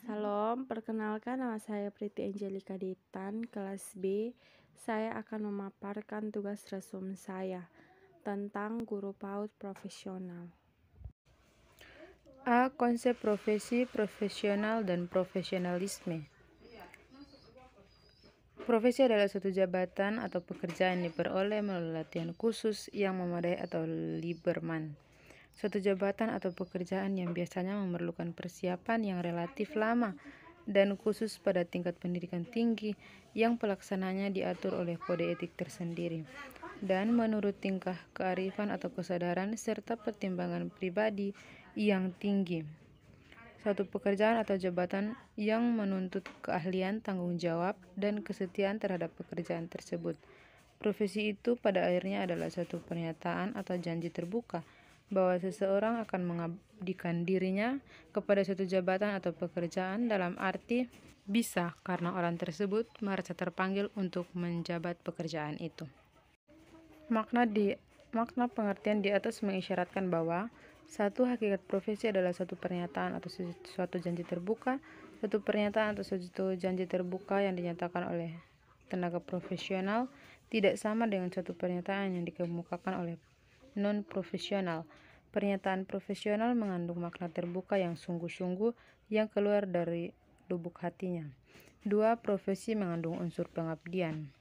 Salam, perkenalkan nama saya Priti Angelika Ditan, kelas B. Saya akan memaparkan tugas resum saya tentang guru PAUD profesional. A. Konsep profesi, profesional, dan profesionalisme. Profesi adalah suatu jabatan atau pekerjaan yang diperoleh melalui latihan khusus yang memadai atau Lieberman. Suatu jabatan atau pekerjaan yang biasanya memerlukan persiapan yang relatif lama dan khusus pada tingkat pendidikan tinggi yang pelaksananya diatur oleh kode etik tersendiri dan menurut tingkah kearifan atau kesadaran serta pertimbangan pribadi yang tinggi. Suatu pekerjaan atau jabatan yang menuntut keahlian, tanggung jawab, dan kesetiaan terhadap pekerjaan tersebut. Profesi itu pada akhirnya adalah suatu pernyataan atau janji terbuka bahwa seseorang akan mengabdikan dirinya kepada suatu jabatan atau pekerjaan dalam arti bisa karena orang tersebut merasa terpanggil untuk menjabat pekerjaan itu. Makna pengertian di atas mengisyaratkan bahwa satu, hakikat profesi adalah suatu pernyataan atau suatu janji terbuka. Suatu pernyataan atau suatu janji terbuka yang dinyatakan oleh tenaga profesional tidak sama dengan suatu pernyataan yang dikemukakan oleh non-profesional. Pernyataan profesional mengandung makna terbuka yang sungguh-sungguh yang keluar dari lubuk hatinya. 2. Profesi mengandung unsur pengabdian.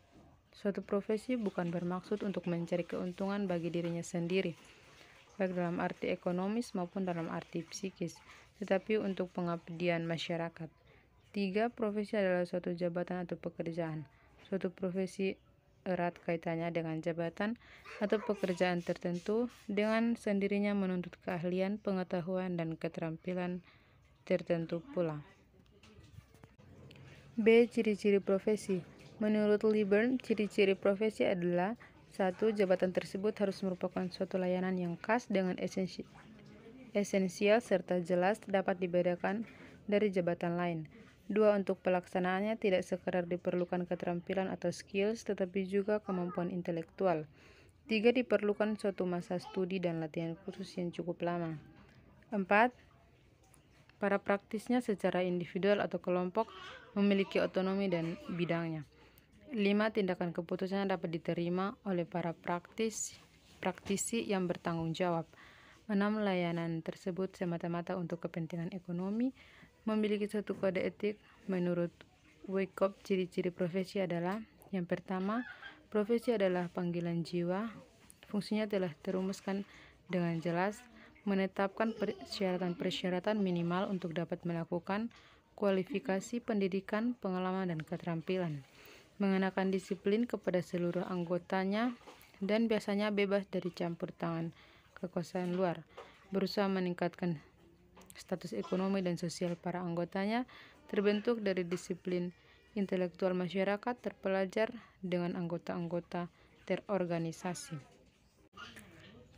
Suatu profesi bukan bermaksud untuk mencari keuntungan bagi dirinya sendiri, baik dalam arti ekonomis maupun dalam arti psikis, tetapi untuk pengabdian masyarakat. 3. Profesi adalah suatu jabatan atau pekerjaan. Suatu profesi erat kaitannya dengan jabatan atau pekerjaan tertentu dengan sendirinya menuntut keahlian, pengetahuan, dan keterampilan tertentu pula. B. Ciri-ciri profesi. Menurut Lieberman, ciri-ciri profesi adalah 1. Jabatan tersebut harus merupakan suatu layanan yang khas dengan esensial serta jelas dapat dibedakan dari jabatan lain. 2. Untuk pelaksanaannya tidak sekadar diperlukan keterampilan atau skills, tetapi juga kemampuan intelektual. 3. Diperlukan suatu masa studi dan latihan khusus yang cukup lama. 4. Para praktisnya secara individual atau kelompok memiliki otonomi dan bidangnya. 5. Tindakan keputusan dapat diterima oleh para praktisi yang bertanggung jawab. 6. Layanan tersebut semata-mata untuk kepentingan ekonomi. Memiliki suatu kode etik. Menurut Wyckoff, ciri-ciri profesi adalah: yang pertama, profesi adalah panggilan jiwa. Fungsinya telah terumuskan dengan jelas, menetapkan persyaratan minimal untuk dapat melakukan kualifikasi pendidikan, pengalaman, dan keterampilan, mengenakan disiplin kepada seluruh anggotanya, dan biasanya bebas dari campur tangan kekuasaan luar, berusaha meningkatkan status ekonomi dan sosial para anggotanya, terbentuk dari disiplin intelektual masyarakat, terpelajar dengan anggota-anggota terorganisasi.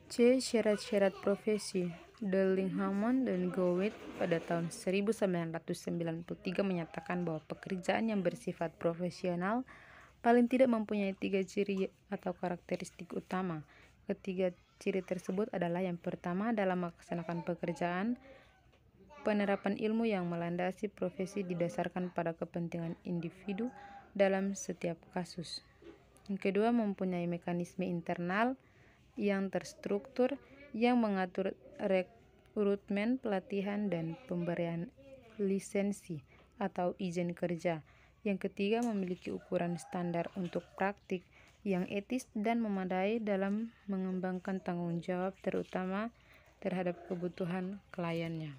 C. Syarat-syarat profesi. Delling-Hammond dan Gowit pada tahun 1993 menyatakan bahwa pekerjaan yang bersifat profesional paling tidak mempunyai 3 ciri atau karakteristik utama. Ketiga ciri tersebut adalah: yang pertama, dalam melaksanakan pekerjaan, penerapan ilmu yang melandasi profesi didasarkan pada kepentingan individu dalam setiap kasus. Yang kedua, mempunyai mekanisme internal yang terstruktur yang mengatur rekrutmen, pelatihan, dan pemberian lisensi atau izin kerja. Yang ketiga, memiliki ukuran standar untuk praktik yang etis dan memadai dalam mengembangkan tanggung jawab terutama terhadap kebutuhan kliennya.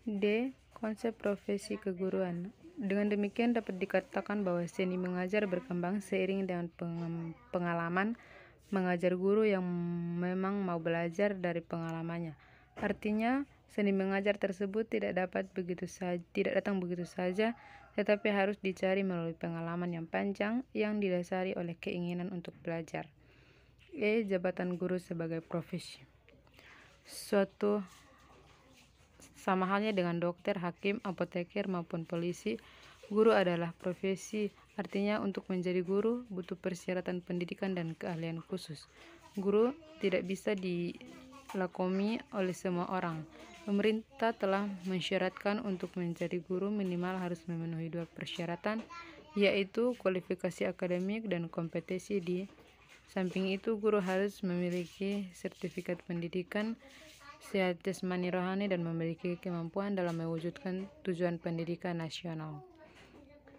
D. Konsep profesi keguruan. Dengan demikian dapat dikatakan bahwa seni mengajar berkembang seiring dengan pengalaman mengajar guru yang memang mau belajar dari pengalamannya. Artinya, seni mengajar tersebut tidak datang begitu saja, tetapi harus dicari melalui pengalaman yang panjang yang didasari oleh keinginan untuk belajar. E. Jabatan guru sebagai profesi. Suatu sama halnya dengan dokter, hakim, apoteker, maupun polisi, guru adalah profesi. Artinya untuk menjadi guru butuh persyaratan pendidikan dan keahlian khusus. Guru tidak bisa dilakoni oleh semua orang. Pemerintah telah mensyaratkan untuk menjadi guru minimal harus memenuhi 2 persyaratan, yaitu kualifikasi akademik dan kompetensi. Di samping itu, guru harus memiliki sertifikat pendidikan, sehat jasmani rohani, dan memiliki kemampuan dalam mewujudkan tujuan pendidikan nasional.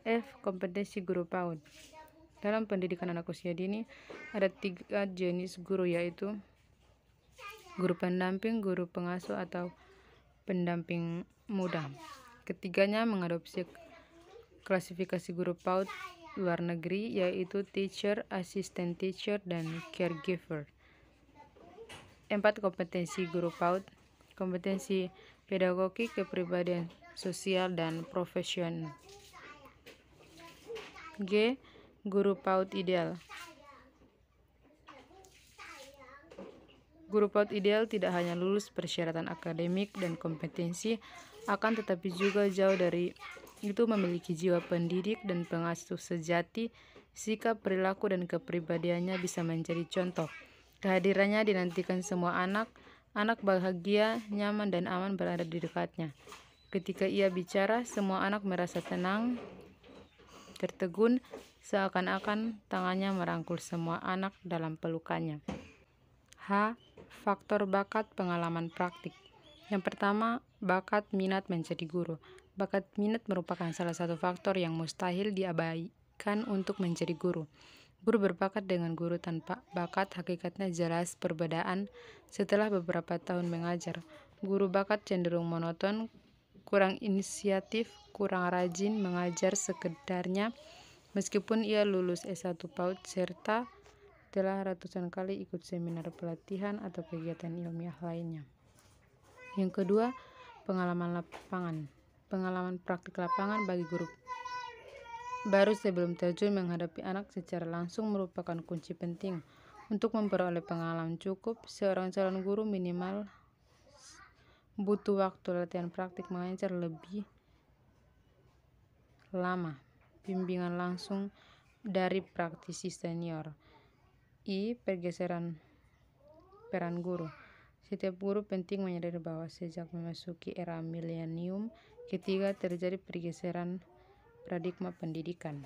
F. Kompetensi guru PAUD. Dalam pendidikan anak usia dini, ada 3 jenis guru, yaitu guru pendamping, guru pengasuh, atau pendamping muda. Ketiganya mengadopsi klasifikasi guru PAUD luar negeri, yaitu teacher, assistant teacher, dan caregiver. 4. Kompetensi guru PAUD. Kompetensi pedagogik, kepribadian sosial, dan profesional. G. Guru PAUD ideal. Guru PAUD ideal tidak hanya lulus persyaratan akademik dan kompetensi, akan tetapi juga jauh dari itu memiliki jiwa pendidik dan pengasuh sejati. Sikap, perilaku, dan kepribadiannya bisa menjadi contoh. Kehadirannya dinantikan semua anak bahagia, nyaman, dan aman berada di dekatnya. Ketika ia bicara, semua anak merasa tenang, tertegun, seakan-akan tangannya merangkul semua anak dalam pelukannya. H. Faktor bakat, pengalaman praktik. Yang pertama, bakat minat menjadi guru. Bakat minat merupakan salah satu faktor yang mustahil diabaikan untuk menjadi guru. Guru berbakat dengan guru tanpa bakat hakikatnya jelas perbedaan. Setelah beberapa tahun mengajar, guru bakat cenderung monoton, kurang inisiatif, kurang rajin mengajar sekedarnya, meskipun ia lulus S1 PAUD serta telah ratusan kali ikut seminar pelatihan atau kegiatan ilmiah lainnya. Yang kedua, pengalaman lapangan. Pengalaman praktik lapangan bagi guru baru sebelum terjun menghadapi anak secara langsung merupakan kunci penting. Untuk memperoleh pengalaman cukup, seorang calon guru minimal butuh waktu latihan praktik mengajar lebih lama, bimbingan langsung dari praktisi senior. I. Pergeseran peran guru. Setiap guru penting menyadari bahwa sejak memasuki era milenium ketiga terjadi pergeseran paradigma pendidikan.